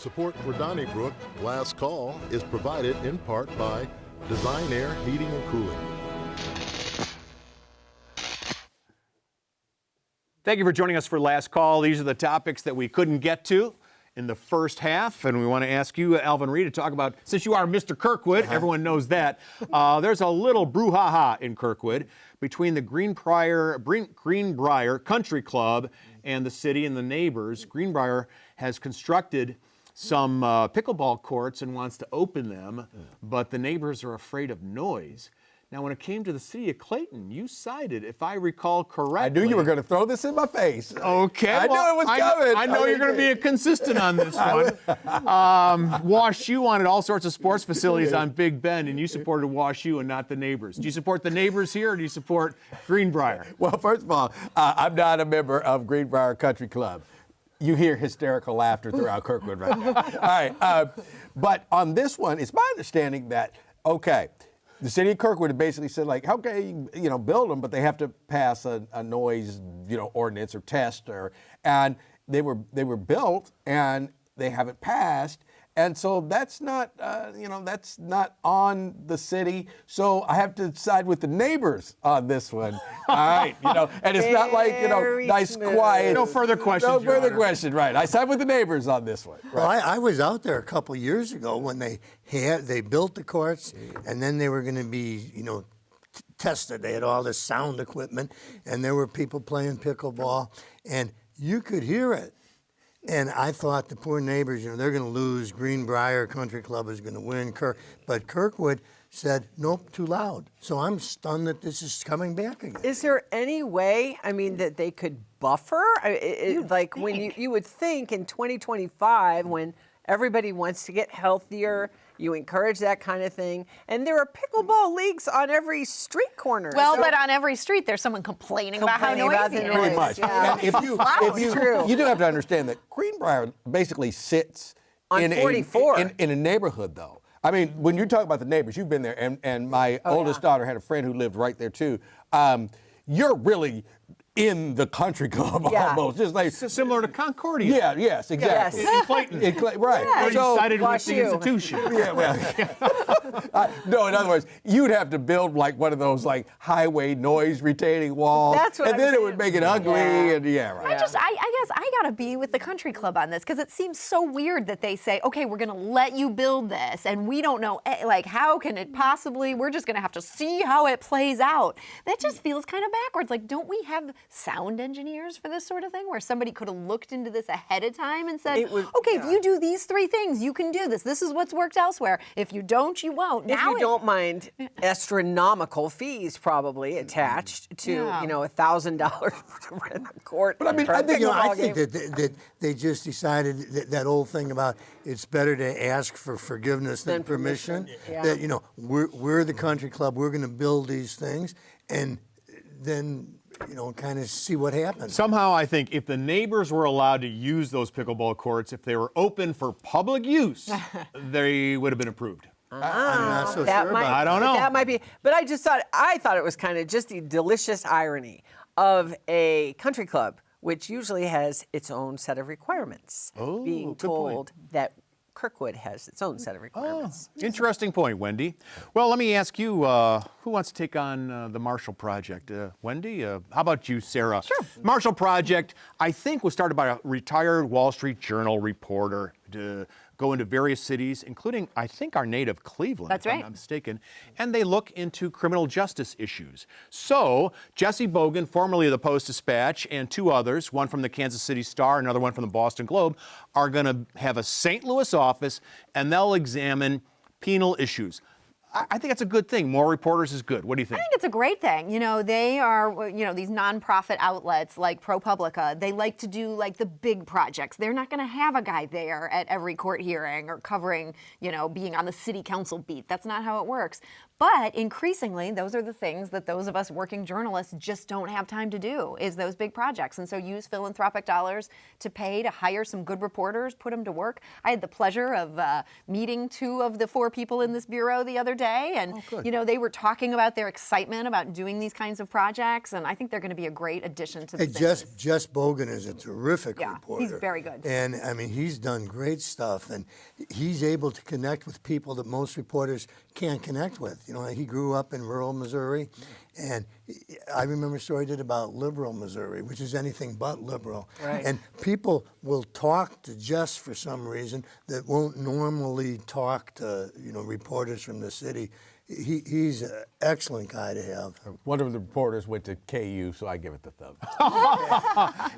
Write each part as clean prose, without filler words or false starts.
Support for Donnybrook Last Call is provided in part by Design Air Heating and Cooling. Thank you for joining us for Last Call. These are the topics that we couldn't get to in the first half, and we want to ask you, Alvin Reid, to talk about, since you are Mr. Kirkwood, everyone knows that, there's a little brouhaha in Kirkwood between the Greenbrier Country Club and the city and the neighbors. Greenbrier has constructed some pickleball courts and wants to open them, but the neighbors are afraid of noise. Now, when it came to the city of Clayton, you sided, if I recall correctly. I knew you were going to throw this in my face. Okay. I knew it was coming. I know you're going to be consistent on this one. Wash U wanted all sorts of sports facilities on Big Bend, and you supported Wash U and not the neighbors. Do you support the neighbors here, or do you support Greenbrier? Well, first of all, I'm not a member of Greenbrier Country Club. You hear hysterical laughter throughout Kirkwood right now. All right. But on this one, it's my understanding that, okay, the city of Kirkwood basically said, like, okay, build them, but they have to pass a noise, ordinance or test, and they were built and they haven't passed, and so that's not, that's not on the city. So I have to side with the neighbors on this one. All right, and it's not like nice, smooth. quiet. No further questions. No Your further Honor. question. Right, I side with the neighbors on this one. Right. Well, I was out there a couple years ago when they built the courts, and then they were going to be, tested. They had all this sound equipment, and there were people playing pickleball, and you could hear it. And I thought the poor neighbors, they're going to lose. Greenbrier Country Club is going to win. But Kirkwood said, nope, too loud. So I'm stunned that this is coming back again. Is there any way, that they could buffer? When you would think in 2025, when everybody wants to get healthier, you encourage that kind of thing, and there are pickleball leagues on every street corner. Well, but on every street, there's someone complaining about how noisy it is. Pretty much. Yeah. And you do have to understand that Greenbrier basically sits on 44 in a neighborhood, though. I mean, when you talk about the neighbors, you've been there, and my oldest daughter had a friend who lived right there too. You're really in the country club almost, just like Similar to Concordia. Yes, exactly. In Clayton. Right. Where you sided with Wash the U. institution. Yeah, well, no, in other words, you'd have to build like one of those like highway noise retaining walls. That's what and I'm then it saying. would make it ugly right. I guess I gotta be with the country club on this, because it seems so weird that they say, okay, we're gonna let you build this, and we don't know, how can it possibly, we're just gonna have to see how it plays out. That just feels kind of backwards. Like, don't we have sound engineers for this sort of thing, where somebody could have looked into this ahead of time and said, if you do these 3 things, you can do this. This is what's worked elsewhere. If you don't, you won't. If you don't mind astronomical fees probably attached to, $1,000 to rent a court. But I think that they just decided that old thing about it's better to ask for forgiveness than permission. Yeah. That we're the country club. We're going to build these things, and then kind of see what happens. Somehow, I think if the neighbors were allowed to use those pickleball courts, if they were open for public use, they would have been approved. I'm not so that sure might, about I don't know. That might be, but I thought it was kind of just the delicious irony of a country club, which usually has its own set of requirements, being good told that Kirkwood has its own set of requirements. Interesting point, Wendy. Well, let me ask you, who wants to take on the Marshall Project? Wendy, how about you, Sarah? Sure. Marshall Project, I think, was started by a retired Wall Street Journal reporter to go into various cities, including, I think, our native Cleveland, That's if I'm right. not mistaken, and they look into criminal justice issues. So, Jesse Bogan, formerly of the Post-Dispatch, and 2 others, one from the Kansas City Star, another one from the Boston Globe, are going to have a St. Louis office, and they'll examine penal issues. I think that's a good thing. More reporters is good. What do you think? I think it's a great thing. They are, these nonprofit outlets like ProPublica, they like to do like the big projects. They're not going to have a guy there at every court hearing or covering, being on the city council beat. That's not how it works. But increasingly, those are the things that those of us working journalists just don't have time to do, is those big projects. And so use philanthropic dollars to pay to hire some good reporters, put them to work. I had the pleasure of meeting 2 of the 4 people in this bureau the other day. And, they were talking about their excitement about doing these kinds of projects. And I think they're going to be a great addition to the business. Jess Bogan is a terrific reporter. He's very good. And, I mean, he's done great stuff. And he's able to connect with people that most reporters can't connect with. He grew up in rural Missouri. And I remember a story he did about liberal Missouri, which is anything but liberal. Right. And people will talk to Jess for some reason that won't normally talk to, reporters from the city. He's an excellent guy to have. One of the reporters went to KU, so I give it the thumb.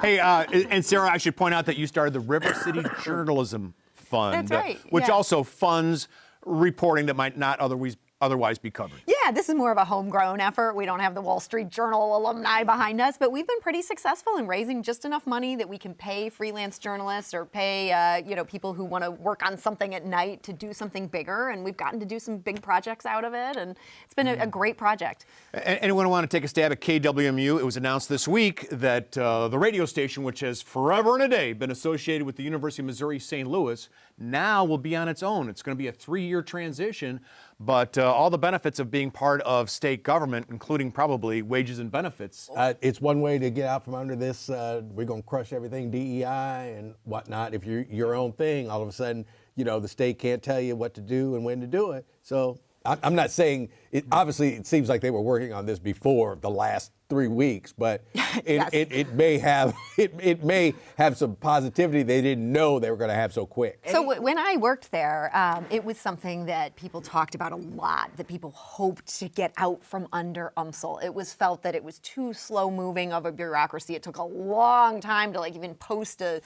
Hey, and Sarah, I should point out that you started the River City Journalism Fund, That's right, which yeah. also funds reporting that might not otherwise be covered. Yeah, this is more of a homegrown effort. We don't have the Wall Street Journal alumni behind us, but we've been pretty successful in raising just enough money that we can pay freelance journalists or pay, people who want to work on something at night to do something bigger. And we've gotten to do some big projects out of it, and it's been a great project. Anyone want to take a stab at KWMU? It was announced this week that the radio station, which has forever and a day been associated with the University of Missouri St. Louis, now will be on its own. It's going to be a 3-year transition, but all the benefits of being part of state government, including probably wages and benefits. It's one way to get out from under this. We're going to crush everything DEI and whatnot. If you're your own thing, all of a sudden, the state can't tell you what to do and when to do it. So I'm not saying it. Obviously, it seems like they were working on this before the last 3 weeks, but it may have some positivity they didn't know they were going to have so quick. So when I worked there, it was something that people talked about a lot, that people hoped to get out from under UMSL. It was felt that it was too slow moving of a bureaucracy. It took a long time to even post a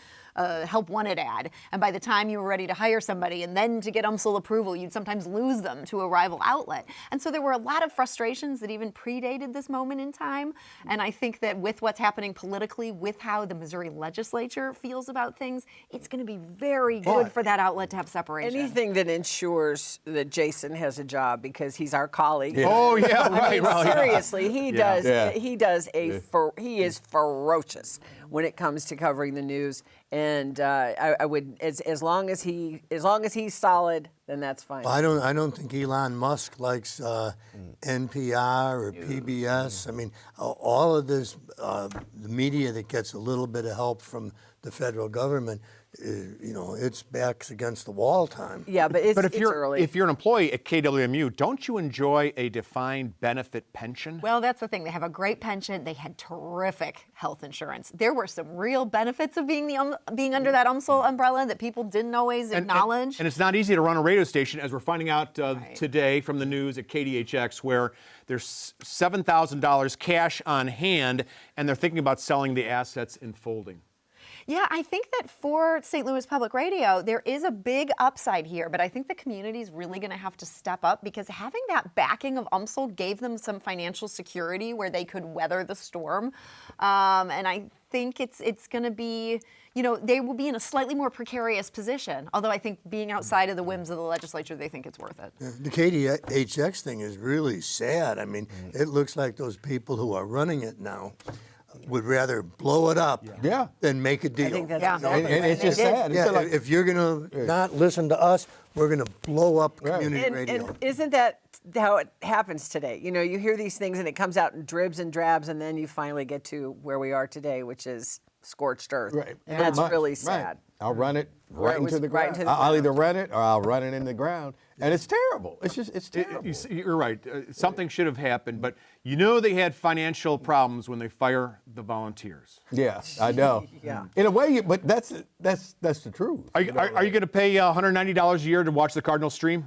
help wanted ad. And by the time you were ready to hire somebody and then to get UMSL approval, you'd sometimes lose them to a rival outlet. And so there were a lot of frustrations that even predated this moment in time. And I think that with what's happening politically, with how the Missouri legislature feels about things, it's going to be very good for that outlet to have separation. Anything that ensures that Jason has a job because he's our colleague. Yeah. Oh yeah, right. Seriously, he does. Yeah. He is ferocious when it comes to covering the news. And I would, as long as he's solid, then that's fine. I don't think Elon Musk likes NPR or PBS. I mean, all of this, the media that gets a little bit of help from the federal government, it's backs against the wall time. Yeah, but it's early. If you're an employee at KWMU, don't you enjoy a defined benefit pension? Well, that's the thing. They have a great pension. They had terrific health insurance. There were some real benefits of being being under that UMSL umbrella that people didn't always acknowledge. And it's not easy to run a radio station, as we're finding out today from the news at KDHX, where there's $7,000 cash on hand, and they're thinking about selling the assets and folding. Yeah, I think that for St. Louis Public Radio, there is a big upside here, but I think the community is really going to have to step up because having that backing of UMSL gave them some financial security where they could weather the storm. And I think it's going to be, they will be in a slightly more precarious position, although I think being outside of the whims of the legislature, they think it's worth it. Yeah, the KDHX thing is really sad. I mean, it looks like those people who are running it now would rather blow it up than make a deal. I think that's exactly And it's just sad. Yeah, It's like, if you're going to not listen to us, we're going to blow up community radio. And isn't that how it happens today? You hear these things and it comes out in dribs and drabs, and then you finally get to where we are today, which is scorched earth. Right. And that's really sad. Right. I'll run it right into the right ground. into the I'll ground. either run it or I'll run it in the ground. And it's terrible. It's terrible. You're right. Something should have happened, but they had financial problems when they fire the volunteers. Yeah, I know. Yeah. In a way, but that's the truth. Are you going to pay $190 a year to watch the Cardinals stream?